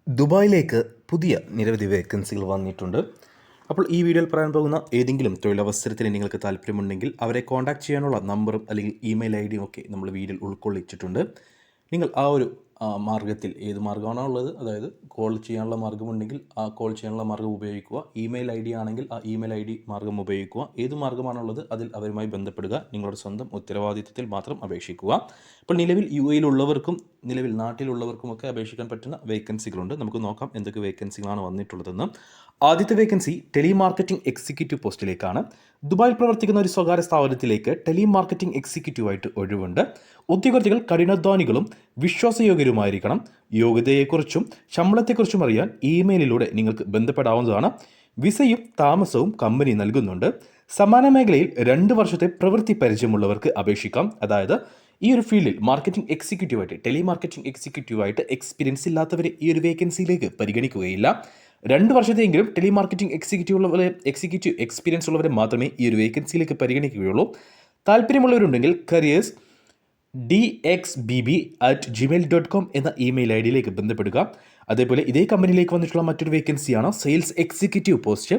ദുബായിലേക്ക് പുതിയ നിരവധി വേക്കൻസികൾ വന്നിട്ടുണ്ട്. അപ്പോൾ ഈ വീഡിയോയിൽ പറയാൻ പോകുന്ന ഏതെങ്കിലും തൊഴിലവസരത്തിന് നിങ്ങൾക്ക് താല്പര്യമുണ്ടെങ്കിൽ അവരെ കോൺടാക്റ്റ് ചെയ്യാനുള്ള നമ്പറും അല്ലെങ്കിൽ ഇമെയിൽ ഐ ഡിയും ഒക്കെ നമ്മൾ വീഡിയോയിൽ ഉൾക്കൊള്ളിച്ചിട്ടുണ്ട്. നിങ്ങൾ ആ ഒരു മാർഗ്ഗത്തിൽ ഏത് മാർഗ്ഗമാണോ ഉള്ളത്, അതായത് കോൾ ചെയ്യാനുള്ള മാർഗ്ഗമുണ്ടെങ്കിൽ ആ കോൾ ചെയ്യാനുള്ള മാർഗ്ഗം ഉപയോഗിക്കുക. ഇമെയിൽ ഐ ഡി ആണെങ്കിൽ ആ ഇമെയിൽ ഐ ഡി മാർഗ്ഗം ഉപയോഗിക്കുക. ഏത് മാർഗ്ഗമാണുള്ളത് അതിൽ അവരുമായി ബന്ധപ്പെടുക. നിങ്ങളുടെ സ്വന്തം ഉത്തരവാദിത്വത്തിൽ മാത്രം അപേക്ഷിക്കുക. ഇപ്പോൾ നിലവിൽ UAE-യിലുള്ളവർക്കും നിലവിൽ നാട്ടിലുള്ളവർക്കുമൊക്കെ അപേക്ഷിക്കാൻ പറ്റുന്ന വേക്കൻസികളുണ്ട്. നമുക്ക് നോക്കാം എന്തൊക്കെ വേക്കൻസികളാണ് വന്നിട്ടുള്ളതെന്ന്. ആദ്യത്തെ വേക്കൻസി ടെലിമാർക്കറ്റിംഗ് എക്സിക്യൂട്ടീവ് പോസ്റ്റിലേക്കാണ്. ദുബായിൽ പ്രവർത്തിക്കുന്ന ഒരു സ്വകാര്യ സ്ഥാപനത്തിലേക്ക് ടെലിമാർക്കറ്റിംഗ് എക്സിക്യൂട്ടീവായിട്ട് ഒഴിവുണ്ട്. ഉദ്യോഗാർത്ഥികൾ കഠിനാധ്വാനികളും വിശ്വാസയോഗ്യരുമായിരിക്കണം. യോഗ്യതയെക്കുറിച്ചും ശമ്പളത്തെക്കുറിച്ചും അറിയാൻ ഇമെയിലിലൂടെ നിങ്ങൾക്ക് ബന്ധപ്പെടാവുന്നതാണ്. വിസയും താമസവും കമ്പനി നൽകുന്നുണ്ട്. സമാന മേഖലയിൽ 2 വർഷത്തെ പ്രവൃത്തി പരിചയമുള്ളവർക്ക് അപേക്ഷിക്കാം. അതായത് ഈ ഒരു ഫീൽഡിൽ മാർക്കറ്റിംഗ് എക്സിക്യൂട്ടീവായിട്ട് ടെലിമാർക്കറ്റിംഗ് എക്സിക്യൂട്ടീവായിട്ട് എക്സ്പീരിയൻസ് ഇല്ലാത്തവരെ ഈ ഒരു വേക്കൻസിയിലേക്ക് പരിഗണിക്കുകയില്ല. 2 വർഷത്തെയെങ്കിലും ടെലിമാർക്കറ്റിംഗ് എക്സിക്യൂട്ടീവ് എക്സ്പീരിയൻസ് ഉള്ളവരെ മാത്രമേ ഈ ഒരു വേക്കൻസിയിലേക്ക് പരിഗണിക്കുകയുള്ളൂ. താല്പര്യമുള്ളവരുണ്ടെങ്കിൽ careers@dxbb@gmail.com എന്ന ഇമെയിൽ ഐ ഡിയിലേക്ക് ബന്ധപ്പെടുക. അതേപോലെ ഇതേ കമ്പനിയിലേക്ക് വന്നിട്ടുള്ള മറ്റൊരു വേക്കൻസിയാണ് സെയിൽസ് എക്സിക്യൂട്ടീവ് പോസ്റ്റ്.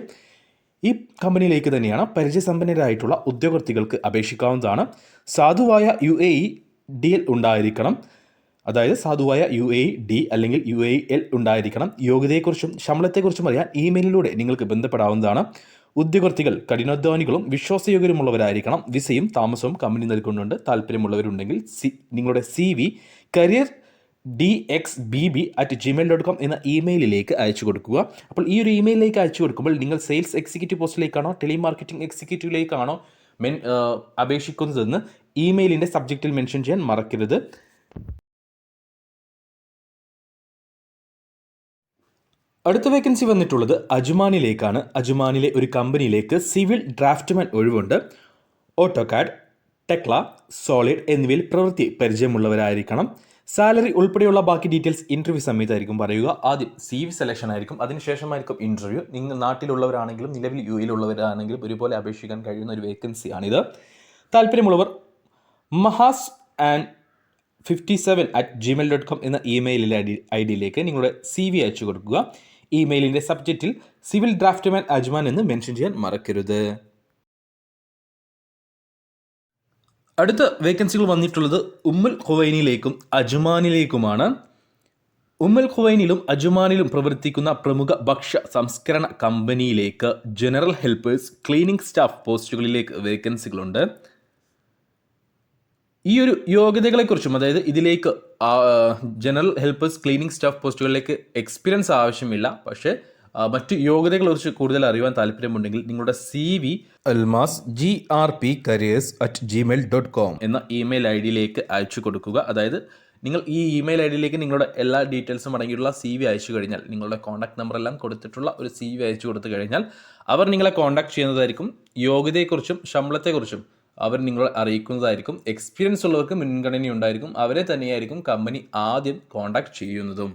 ഈ കമ്പനിയിലേക്ക് തന്നെയാണ്. പരിചയസമ്പന്നരായിട്ടുള്ള ഉദ്യോഗാർത്ഥികൾക്ക് അപേക്ഷിക്കാവുന്നതാണ്. സാധുവായ UAE-DL ഉണ്ടായിരിക്കണം. അതായത് സാധുവായ UAE-D അല്ലെങ്കിൽ UAE-L ഉണ്ടായിരിക്കണം. യോഗ്യതയെക്കുറിച്ചും ശമ്പളത്തെക്കുറിച്ചും അറിയാൻ ഇമെയിലിലൂടെ നിങ്ങൾക്ക് ബന്ധപ്പെടാവുന്നതാണ്. ഉദ്യോഗാർത്ഥികൾ കഠിനാധ്വാനികളും വിശ്വാസയോഗ്യരുമുള്ളവരായിരിക്കണം. വിസയും താമസവും കമ്പനി നൽകുന്നുണ്ട്. താല്പര്യമുള്ളവരുണ്ടെങ്കിൽ നിങ്ങളുടെ CV career@dxbb@gmail.com എന്ന ഇമെയിലിലേക്ക് അയച്ചു കൊടുക്കുക. അപ്പോൾ ഈ ഒരു ഇമെയിലിലേക്ക് അയച്ചു കൊടുക്കുമ്പോൾ നിങ്ങൾ സെയിൽസ് എക്സിക്യൂട്ടീവ് പോസ്റ്റിലേക്കാണോ ടെലിമാർക്കറ്റിംഗ് എക്സിക്യൂട്ടീവിലേക്കാണോ അപേക്ഷിക്കുന്നതെന്ന് ഇമെയിലിൻ്റെ സബ്ജക്റ്റിൽ മെൻഷൻ ചെയ്യാൻ മറക്കരുത്. അടുത്ത വേക്കൻസി വന്നിട്ടുള്ളത് അജ്മാനിലേക്കാണ്. അജ്മാനിലെ ഒരു കമ്പനിയിലേക്ക് സിവിൽ ഡ്രാഫ്റ്റ്മാൻ ഒഴിവുണ്ട്. ഓട്ടോകാഡ്, ടെക്ല, സോളിഡ് എന്നിവയിൽ പ്രവൃത്തി പരിചയമുള്ളവരായിരിക്കണം. സാലറി ഉൾപ്പെടെയുള്ള ബാക്കി ഡീറ്റെയിൽസ് ഇൻ്റർവ്യൂ സമയത്തായിരിക്കും പറയുക. ആദ്യം CV സെലക്ഷൻ ആയിരിക്കും, അതിനുശേഷമായിരിക്കും ഇൻ്റർവ്യൂ. നിങ്ങൾ നാട്ടിലുള്ളവരാണെങ്കിലും നിലവിൽ UAE-യിലുള്ളവരാണെങ്കിലും ഒരുപോലെ അപേക്ഷിക്കാൻ കഴിയുന്ന ഒരു വേക്കൻസിയാണിത്. താല്പര്യമുള്ളവർ mahas57@gmail.com എന്ന ഇമെയിൽ ഐ ഡിയിലേക്ക് നിങ്ങളുടെ CV അയച്ചു കൊടുക്കുക. ഇമെയിലിൻ്റെ സബ്ജക്റ്റിൽ സിവിൽ ഡ്രാഫ്റ്റ്മാൻ അജ്മാൻ എന്ന് മെൻഷൻ ചെയ്യാൻ മറക്കരുത്. അടുത്ത വേക്കൻസികൾ വന്നിട്ടുള്ളത് ഉമ്മുൽ ഖുവൈനിലേക്കും അജ്മാനിലേക്കുമാണ്. ഉമ്മുൽ ഖുവൈനിലും അജ്മാനിലും പ്രവർത്തിക്കുന്ന പ്രമുഖ ഭക്ഷ്യ സംസ്കരണ കമ്പനിയിലേക്ക് ജനറൽ ഹെൽപ്പേഴ്സ്, ക്ലീനിംഗ് സ്റ്റാഫ് പോസ്റ്റുകളിലേക്ക് വേക്കൻസികളുണ്ട്. ഈ ഒരു യോഗ്യതകളെക്കുറിച്ചും, അതായത് ഇതിലേക്ക് ജനറൽ ഹെൽപ്പേഴ്സ്, ക്ലീനിംഗ് സ്റ്റാഫ് പോസ്റ്റുകളിലേക്ക് എക്സ്പീരിയൻസ് ആവശ്യമില്ല. പക്ഷേ മറ്റു യോഗ്യതകളെക്കുറിച്ച് കൂടുതൽ അറിയുവാൻ താല്പര്യമുണ്ടെങ്കിൽ നിങ്ങളുടെ CV almas@gmail.com എന്ന ഇമെയിൽ ഐ ഡിയിലേക്ക് അയച്ചു കൊടുക്കുക. അതായത് നിങ്ങൾ ഈ ഇമെയിൽ ഐ ഡിയിലേക്ക് നിങ്ങളുടെ എല്ലാ ഡീറ്റെയിൽസും അടങ്ങിയിട്ടുള്ള CV അയച്ചു കഴിഞ്ഞാൽ, നിങ്ങളുടെ കോൺടാക്ട് നമ്പറെല്ലാം കൊടുത്തിട്ടുള്ള ഒരു CV അയച്ചു കൊടുത്തു കഴിഞ്ഞാൽ അവർ നിങ്ങളെ കോൺടാക്ട് ചെയ്യുന്നതായിരിക്കും. യോഗ്യതയെക്കുറിച്ചും ശമ്പളത്തെക്കുറിച്ചും അവർ നിങ്ങളെ അറിയിക്കുന്നതായിരിക്കും. എക്സ്പീരിയൻസ് ഉള്ളവർക്ക് മുൻഗണന ഉണ്ടായിരിക്കും. അവരെ തന്നെയായിരിക്കും കമ്പനി ആദ്യം കോൺടാക്ട് ചെയ്യുന്നതും.